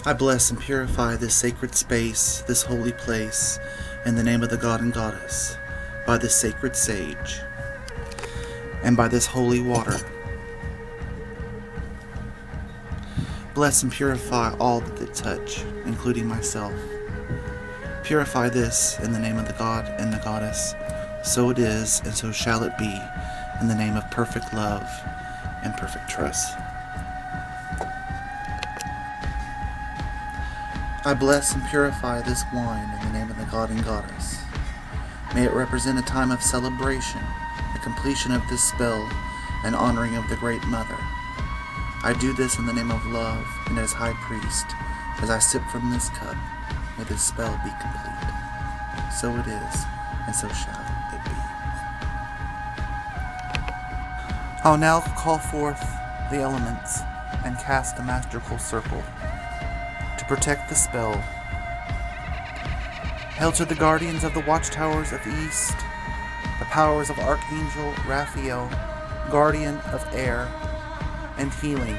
I bless and purify this sacred space, this holy place, in the name of the God and Goddess, by this sacred sage, and by this holy water. Bless and purify all that they touch, including myself. Purify this in the name of the God and the Goddess. So it is, and so shall it be, in the name of perfect love and perfect trust. I bless and purify this wine in the name of the God and Goddess. May it represent a time of celebration, the completion of this spell, and honoring of the Great Mother. I do this in the name of love and as High Priest. As I sip from this cup, may this spell be complete. So it is, and so shall it be. I'll now call forth the elements and cast a masterful circle to protect the spell. Hail to the guardians of the watchtowers of the east, the powers of Archangel Raphael, guardian of air and healing,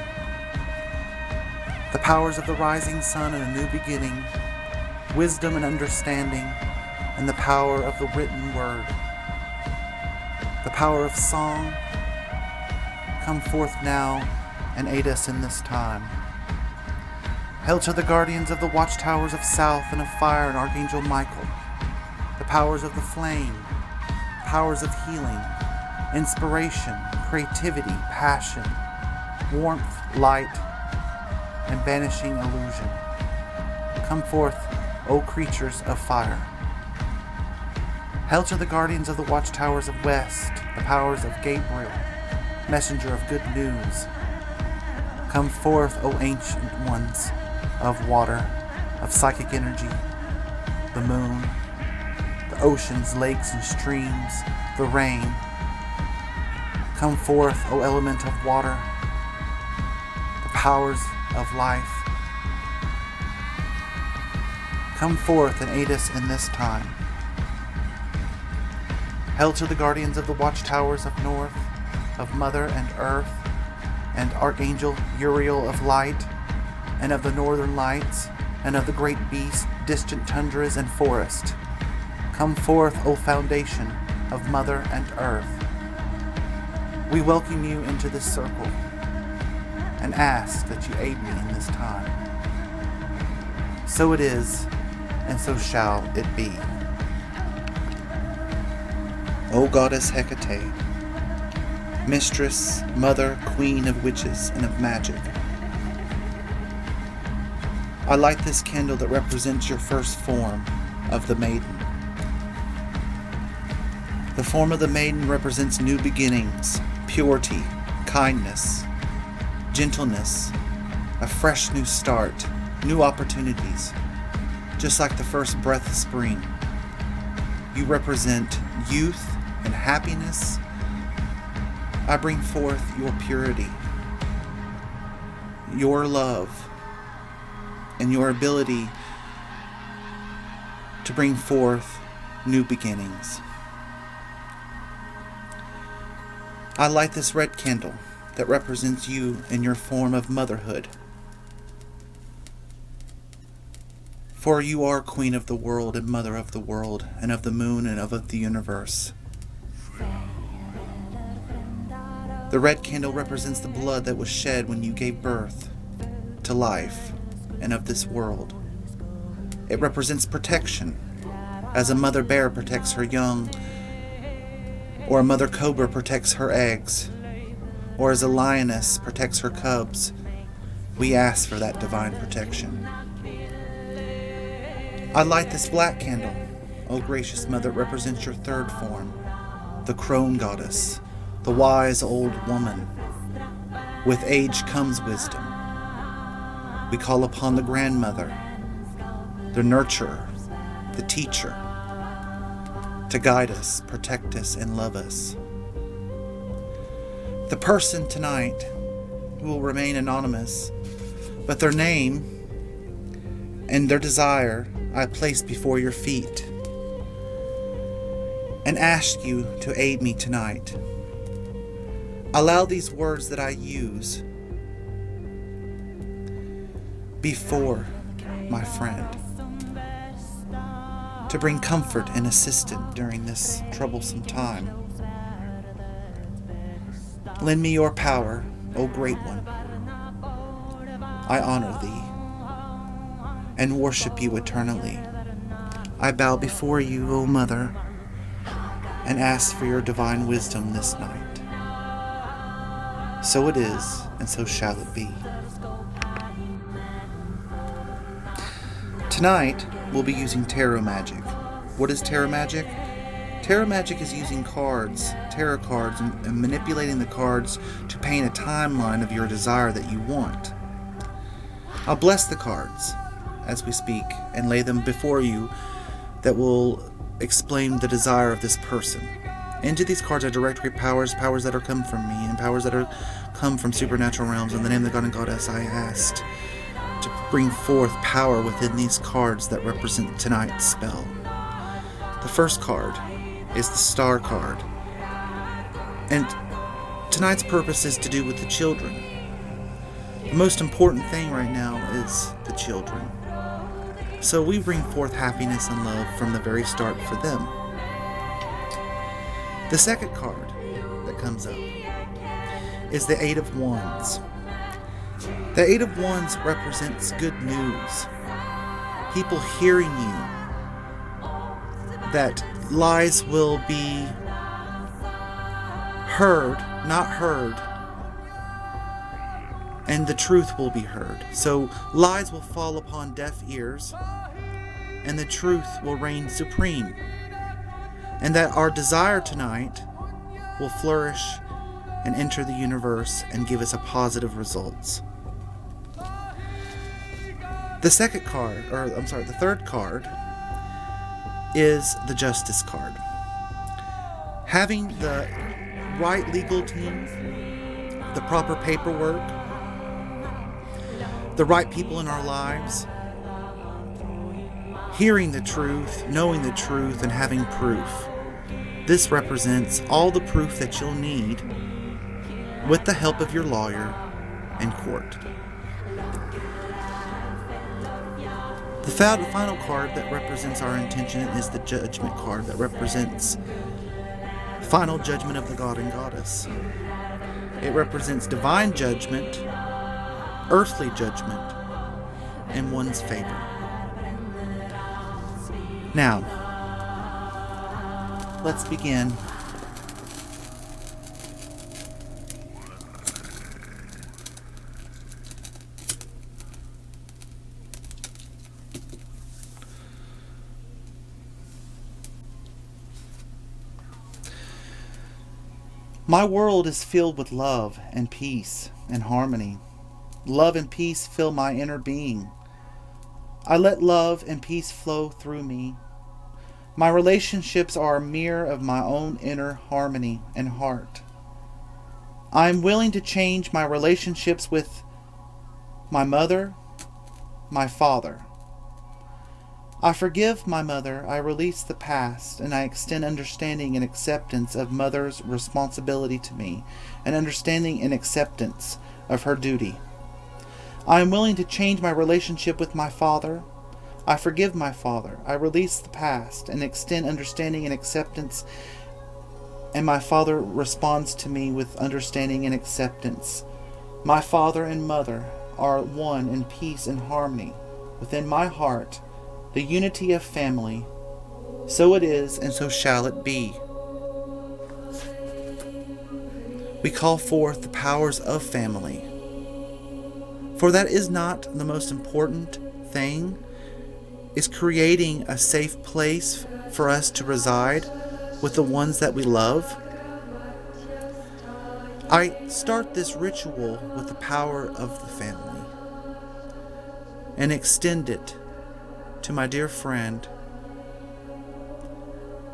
the powers of the rising sun and a new beginning, wisdom and understanding, and the power of the written word, the power of song. Come forth now and aid us in this time. Hail to the guardians of the watchtowers of south and of fire and Archangel Michael, the powers of the flame, powers of healing, inspiration, creativity, passion, warmth, light, and banishing illusion. Come forth, O creatures of fire. Hail to the guardians of the watchtowers of west, the powers of Gabriel, messenger of good news. Come forth, O ancient ones of water, of psychic energy, the moon, the oceans, lakes, and streams, the rain. Come forth, O element of water, the powers of life. Come forth and aid us in this time. Hail to the guardians of the watchtowers of north, of Mother and Earth, and Archangel Uriel of light, and of the northern lights, and of the great beast, distant tundras and forest. Come forth, O foundation of Mother and Earth. We welcome you into this circle, and ask that you aid me in this time. So it is, and so shall it be. O Goddess Hecate, Mistress, Mother, Queen of witches and of magic, I light this candle that represents your first form of the maiden. The form of the maiden represents new beginnings, purity, kindness, gentleness, a fresh new start, new opportunities, just like the first breath of spring. You represent youth and happiness. I bring forth your purity, your love, and your ability to bring forth new beginnings. I light this red candle that represents you in your form of motherhood. For you are Queen of the world and Mother of the world and of the moon and of the universe. The red candle represents the blood that was shed when you gave birth to life and of this world. It represents protection, as a mother bear protects her young, or a mother cobra protects her eggs, or as a lioness protects her cubs. We ask for that divine protection. I light this black candle, O gracious Mother, it represents your third form, the crone goddess, the wise old woman. With age comes wisdom. We call upon the grandmother, the nurturer, the teacher, to guide us, protect us, and love us. The person tonight who will remain anonymous, but their name and their desire I place before your feet and ask you to aid me tonight. Allow these words that I use before my friend, to bring comfort and assistance during this troublesome time. Lend me your power, O Great One. I honor thee and worship you eternally. I bow before you, O Mother, and ask for your divine wisdom this night. So it is, and so shall it be. Tonight, we'll be using tarot magic. What is tarot magic? Tarot magic is using cards, tarot cards, and manipulating the cards to paint a timeline of your desire that you want. I'll bless the cards as we speak and lay them before you that will explain the desire of this person. Into these cards I direct great powers that are come from me, and powers that are come from supernatural realms. In the name of the God and Goddess, I asked to bring forth power within these cards that represent tonight's spell. The first card is the Star card, and tonight's purpose is to do with the children. The most important thing right now is the children. So we bring forth happiness and love from the very start for them. The second card that comes up is the Eight of Wands. The Eight of Wands represents good news. People hearing you. That lies will be heard, not heard. And the truth will be heard. So lies will fall upon deaf ears, and the truth will reign supreme. And that our desire tonight will flourish and enter the universe and give us a positive results. The third card is the Justice card. Having the right legal team, the proper paperwork, the right people in our lives, hearing the truth, knowing the truth, and having proof. This represents all the proof that you'll need with the help of your lawyer and court. The final card that represents our intention is the Judgment card that represents final judgment of the God and Goddess. It represents divine judgment, earthly judgment, and one's favor. Now, let's begin. My world is filled with love and peace and harmony. Love and peace fill my inner being. I let love and peace flow through me. My relationships are a mirror of my own inner harmony and heart. I am willing to change my relationships with my mother, my father. I forgive my mother, I release the past, and I extend understanding and acceptance of mother's responsibility to me, and understanding and acceptance of her duty. I am willing to change my relationship with my father. I forgive my father, I release the past, and extend understanding and acceptance, and my father responds to me with understanding and acceptance. My father and mother are one in peace and harmony. Within my heart, the unity of family. So it is, and so shall it be. We call forth the powers of family. For that is not the most important thing, is creating a safe place for us to reside with the ones that we love. I start this ritual with the power of the family and extend it to my dear friend.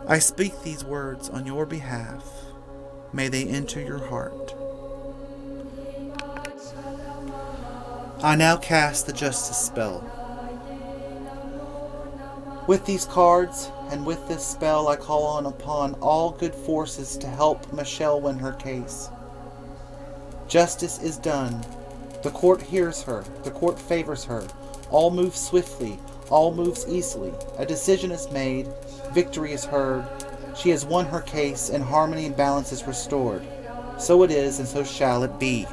I speak these words on your behalf. May they enter your heart. I now cast the Justice spell. With these cards and with this spell, I call on upon all good forces to help Michelle win her case. Justice is done. The court hears her, the court favors her. All moves swiftly, all moves easily. A decision is made, victory is heard. She has won her case, and harmony and balance is restored. So it is, and so shall it be.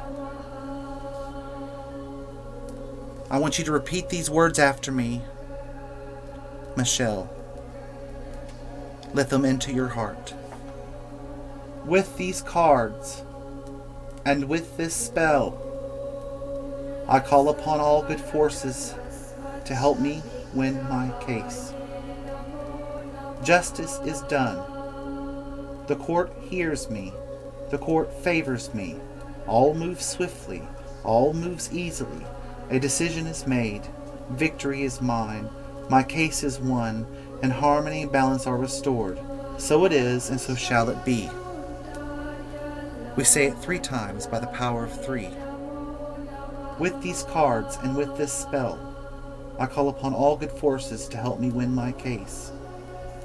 I want you to repeat these words after me. Michelle, let them into your heart. With these cards and with this spell, I call upon all good forces to help me win my case. Justice is done. The court hears me. The court favors me. All moves swiftly. All moves easily. A decision is made. Victory is mine. My case is won, and harmony and balance are restored. So it is, and so shall it be. We say it 3 times by the power of 3. With these cards and with this spell, I call upon all good forces to help me win my case.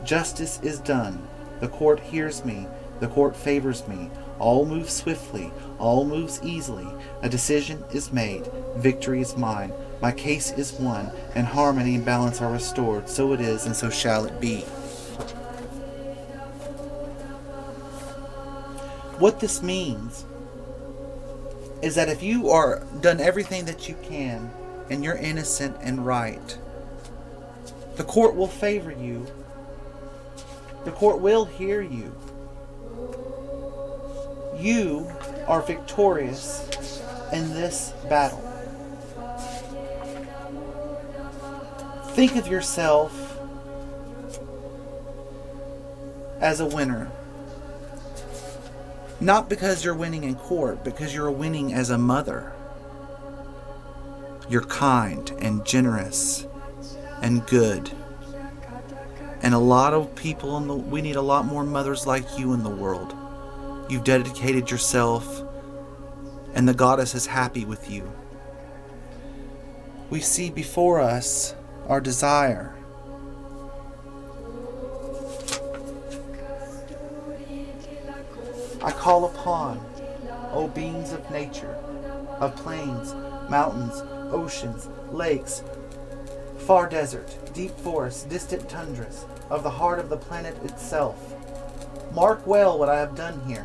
Justice is done. The court hears me. The court favors me. All moves swiftly. All moves easily. A decision is made. Victory is mine. My case is won, and harmony and balance are restored. So it is, and so shall it be. What this means is that if you are done everything that you can, and you're innocent and right, the court will favor you. The court will hear you. You are victorious in this battle. Think of yourself as a winner. Not because you're winning in court, because you're winning as a mother. You're kind and generous and good. And a lot of people we need a lot more mothers like you in the world. You've dedicated yourself, and the goddess is happy with you. We see before us our desire. I call upon, O beings of nature, of plains, mountains, oceans, lakes, far desert, deep forests, distant tundras, of the heart of the planet itself. Mark well what I have done here,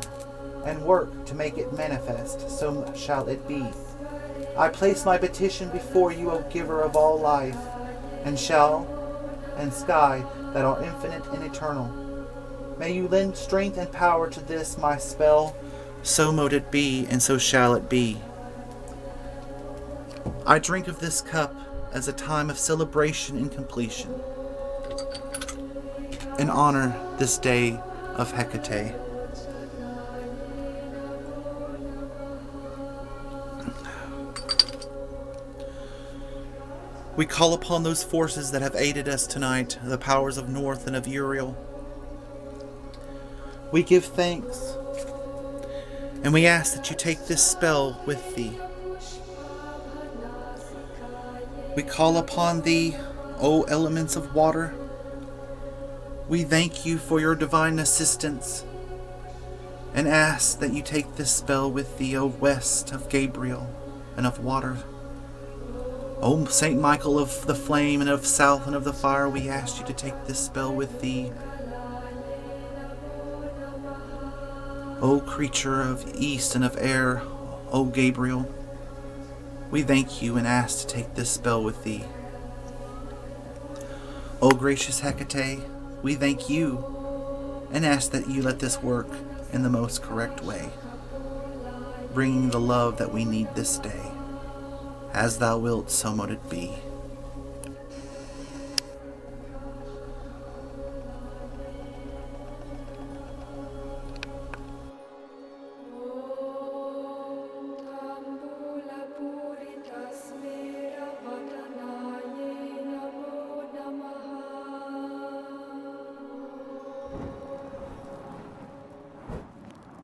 and work to make it manifest, so shall it be. I place my petition before you, O giver of all life, and sky that are infinite and eternal. May you lend strength and power to this my spell, so mote it be, and so shall it be. I drink of this cup as a time of celebration and completion, and honor this day of Hecate. We call upon those forces that have aided us tonight, the powers of North and of Uriel. We give thanks, and we ask that you take this spell with thee. We call upon thee, O elements of water. We thank you for your divine assistance, and ask that you take this spell with thee, O west of Gabriel and of water. O Saint Michael of the flame and of south and of the fire, we ask you to take this spell with thee. O creature of east and of air, O Gabriel, we thank you and ask to take this spell with thee. O gracious Hecate, we thank you and ask that you let this work in the most correct way, bringing the love that we need this day. As thou wilt, so mote it be.